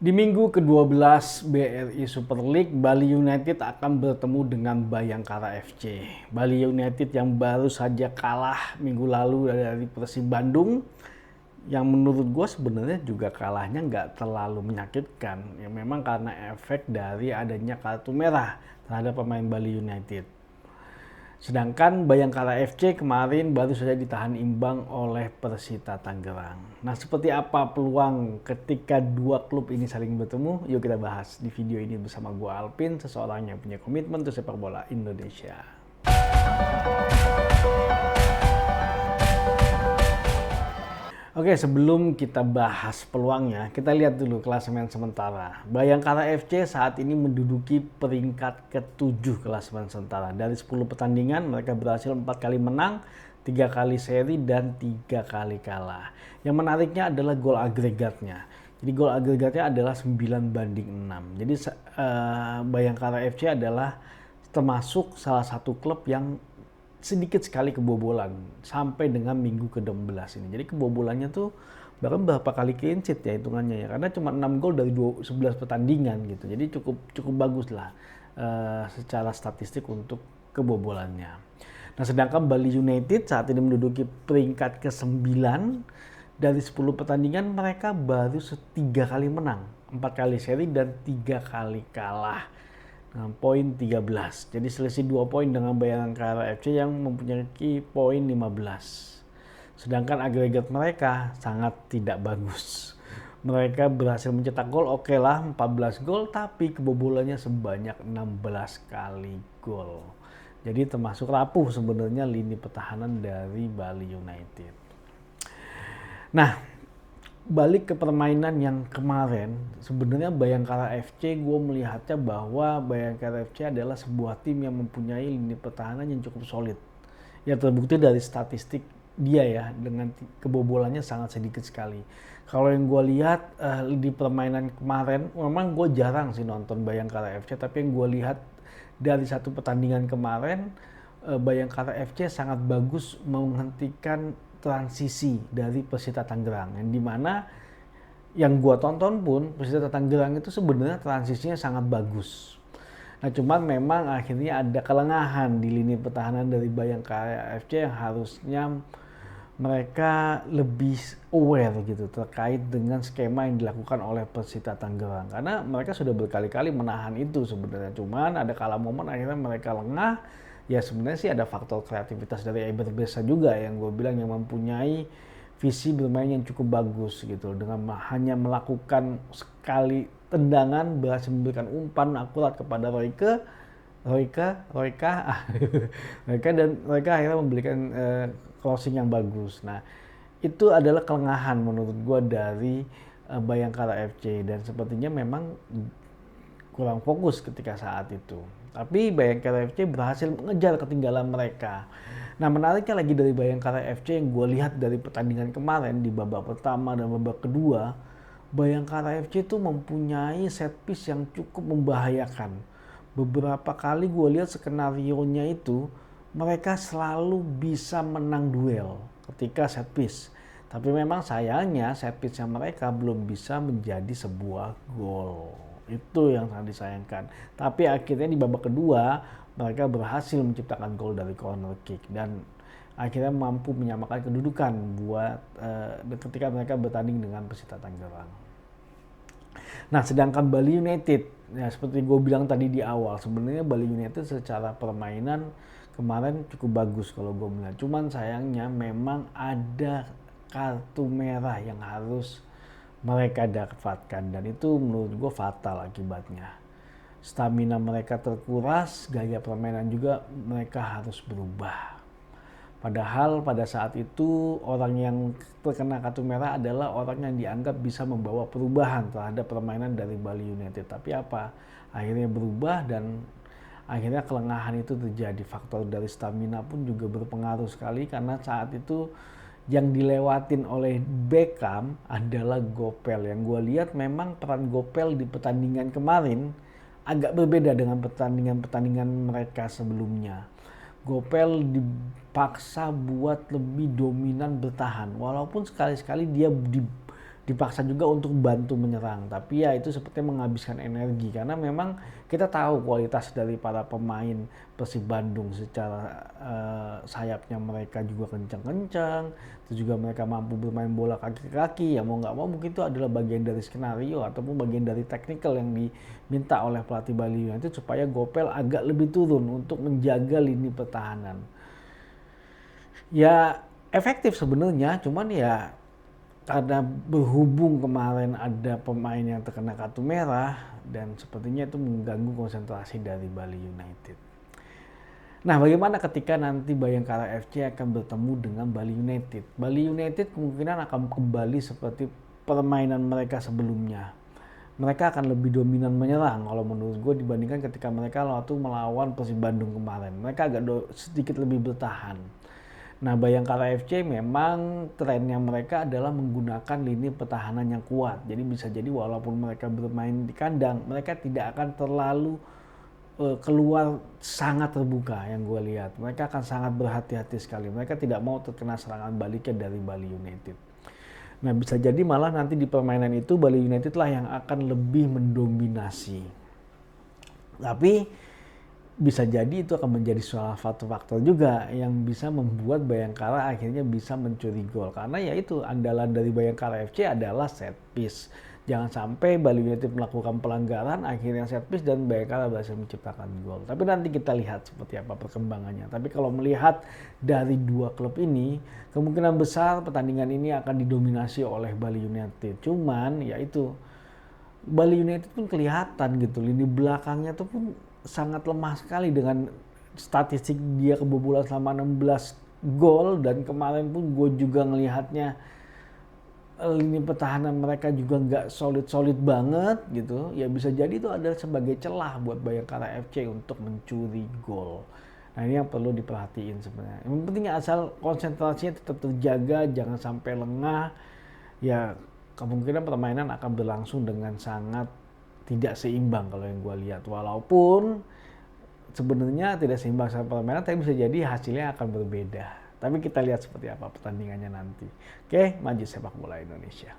Di minggu ke-12 BRI Super League, Bali United akan bertemu dengan Bayangkara FC. Bali United yang baru saja kalah minggu lalu dari Persib Bandung, yang menurut gue sebenarnya juga kalahnya nggak terlalu menyakitkan. Ya memang karena efek dari adanya kartu merah terhadap pemain Bali United. Sedangkan Bayangkara FC kemarin baru saja ditahan imbang oleh Persita Tangerang. Nah, seperti apa peluang ketika dua klub ini saling bertemu? Yuk kita bahas di video ini bersama gue Alpin, seseorang yang punya komitmen untuk sepak bola Indonesia. Oke, sebelum kita bahas peluangnya, kita lihat dulu klasemen sementara. Bayangkara FC saat ini menduduki peringkat ke-7 klasemen sementara. Dari 10 pertandingan, mereka berhasil 4 kali menang, 3 kali seri, dan 3 kali kalah. Yang menariknya adalah gol agregatnya. Jadi gol agregatnya adalah 9-6. Jadi Bayangkara FC adalah termasuk salah satu klub yang sedikit sekali kebobolan sampai dengan minggu ke-16 ini. Jadi kebobolannya tuh bahkan berapa kali clean sheet ya hitungannya ya. Karena cuma 6 gol dari 11 pertandingan gitu. Jadi cukup bagus lah secara statistik untuk kebobolannya. Nah, sedangkan Bali United saat ini menduduki peringkat ke-9. Dari 10 pertandingan mereka baru 3 kali menang, 4 kali seri dan 3 kali kalah. Nah, poin 13. Jadi selisih 2 poin dengan Bayangkara FC yang mempunyai poin 15. Sedangkan agregat mereka sangat tidak bagus. Mereka berhasil mencetak gol, oke lah 14 gol, tapi kebobolannya sebanyak 16 kali gol. Jadi termasuk rapuh sebenarnya lini pertahanan dari Bali United. Nah, balik ke permainan yang kemarin, sebenarnya Bayangkara FC gue melihatnya bahwa Bayangkara FC adalah sebuah tim yang mempunyai lini pertahanan yang cukup solid. Ya terbukti dari statistik dia ya, dengan kebobolannya sangat sedikit sekali. Kalau yang gue lihat di permainan kemarin, memang gue jarang sih nonton Bayangkara FC, tapi yang gue lihat dari satu pertandingan kemarin, Bayangkara FC sangat bagus menghentikan transisi dari Persita Tangerang, yang dimana yang gua tonton pun Persita Tangerang itu sebenarnya transisinya sangat bagus. Nah, cuman memang akhirnya ada kelengahan di lini pertahanan dari Bayangkara FC yang harusnya mereka lebih aware gitu terkait dengan skema yang dilakukan oleh Persita Tangerang, karena mereka sudah berkali-kali menahan itu sebenarnya, cuman ada kala momen akhirnya mereka lengah. Ya sebenarnya sih ada faktor kreativitas dari Eber Besa juga yang gue bilang, yang mempunyai visi bermain yang cukup bagus gitu, dengan hanya melakukan sekali tendangan berhasil memberikan umpan akurat kepada Royka dan Royka akhirnya memberikan crossing yang bagus. Nah, itu adalah kelengahan menurut gue dari Bayangkara FC, dan sepertinya memang kurang fokus ketika saat itu. Tapi Bayangkara FC berhasil mengejar ketinggalan mereka. Nah, menariknya lagi dari Bayangkara FC yang gue lihat dari pertandingan kemarin di babak pertama dan babak kedua, Bayangkara FC itu mempunyai set piece yang cukup membahayakan. Beberapa kali gue lihat skenarionya itu, mereka selalu bisa menang duel ketika set piece. Tapi memang sayangnya set piece-nya mereka belum bisa menjadi sebuah gol. Itu yang sangat disayangkan. Tapi akhirnya di babak kedua mereka berhasil menciptakan gol dari corner kick dan akhirnya mampu menyamakan kedudukan buat ketika mereka bertanding dengan Persita Tangerang. Nah, sedangkan Bali United, ya seperti gue bilang tadi di awal, sebenarnya Bali United secara permainan kemarin cukup bagus kalau gue melihat. Cuman sayangnya memang ada kartu merah yang harus mereka dapatkan, dan itu menurut gue fatal akibatnya. Stamina mereka terkuras, gaya permainan juga mereka harus berubah. Padahal pada saat itu orang yang terkena kartu merah adalah orang yang dianggap bisa membawa perubahan terhadap permainan dari Bali United. Tapi apa? Akhirnya berubah dan akhirnya kelengahan itu terjadi. Faktor dari stamina pun juga berpengaruh sekali, karena saat itu yang dilewatin oleh Beckham adalah Gopel. Yang gue lihat memang peran Gopel di pertandingan kemarin agak berbeda dengan pertandingan mereka sebelumnya. Gopel dipaksa buat lebih dominan bertahan, walaupun sekali-sekali dia dipaksa juga untuk bantu menyerang. Tapi ya itu seperti menghabiskan energi karena memang kita tahu kualitas dari para pemain Persib Bandung secara sayapnya mereka juga kencang-kencang, terus juga mereka mampu bermain bola kaki ke kaki. Ya mau nggak mau mungkin itu adalah bagian dari skenario ataupun bagian dari teknikal yang diminta oleh pelatih Bali United supaya Gopel agak lebih turun untuk menjaga lini pertahanan. Ya efektif sebenarnya, cuman ya karena berhubung kemarin ada pemain yang terkena kartu merah dan sepertinya itu mengganggu konsentrasi dari Bali United. Nah, bagaimana ketika nanti Bayangkara FC akan bertemu dengan Bali United? Bali United kemungkinan akan kembali seperti permainan mereka sebelumnya. Mereka akan lebih dominan menyerang kalau menurut gue dibandingkan ketika mereka waktu melawan Persib Bandung kemarin. Mereka agak sedikit lebih bertahan. Nah, Bayangkara FC memang trennya mereka adalah menggunakan lini pertahanan yang kuat. Jadi bisa jadi walaupun mereka bermain di kandang, mereka tidak akan terlalu keluar sangat terbuka yang gue lihat. Mereka akan sangat berhati-hati sekali. Mereka tidak mau terkena serangan baliknya dari Bali United. Nah, bisa jadi malah nanti di permainan itu Bali United lah yang akan lebih mendominasi. Tapi bisa jadi itu akan menjadi salah satu faktor juga yang bisa membuat Bayangkara akhirnya bisa mencuri gol. Karena ya itu andalan dari Bayangkara FC adalah set piece. Jangan sampai Bali United melakukan pelanggaran, akhirnya set piece dan Bayangkara berhasil menciptakan gol. Tapi nanti kita lihat seperti apa perkembangannya. Tapi kalau melihat dari dua klub ini, kemungkinan besar pertandingan ini akan didominasi oleh Bali United. Cuman ya itu, Bali United pun kelihatan gitu, lini belakangnya tuh pun sangat lemah sekali dengan statistik dia kebobolan selama 16 gol dan kemarin pun gue juga ngelihatnya lini pertahanan mereka juga nggak solid banget gitu. Ya bisa jadi itu adalah sebagai celah buat Bayangkara FC untuk mencuri gol. Nah ini yang perlu diperhatiin sebenarnya. Yang penting asal konsentrasinya tetap terjaga, jangan sampai lengah. Ya kemungkinan permainan akan berlangsung dengan sangat tidak seimbang kalau yang gue lihat. Walaupun sebenarnya tidak seimbang sama permainan, tapi bisa jadi hasilnya akan berbeda. Tapi kita lihat seperti apa pertandingannya nanti. Oke, maju sepak bola Indonesia.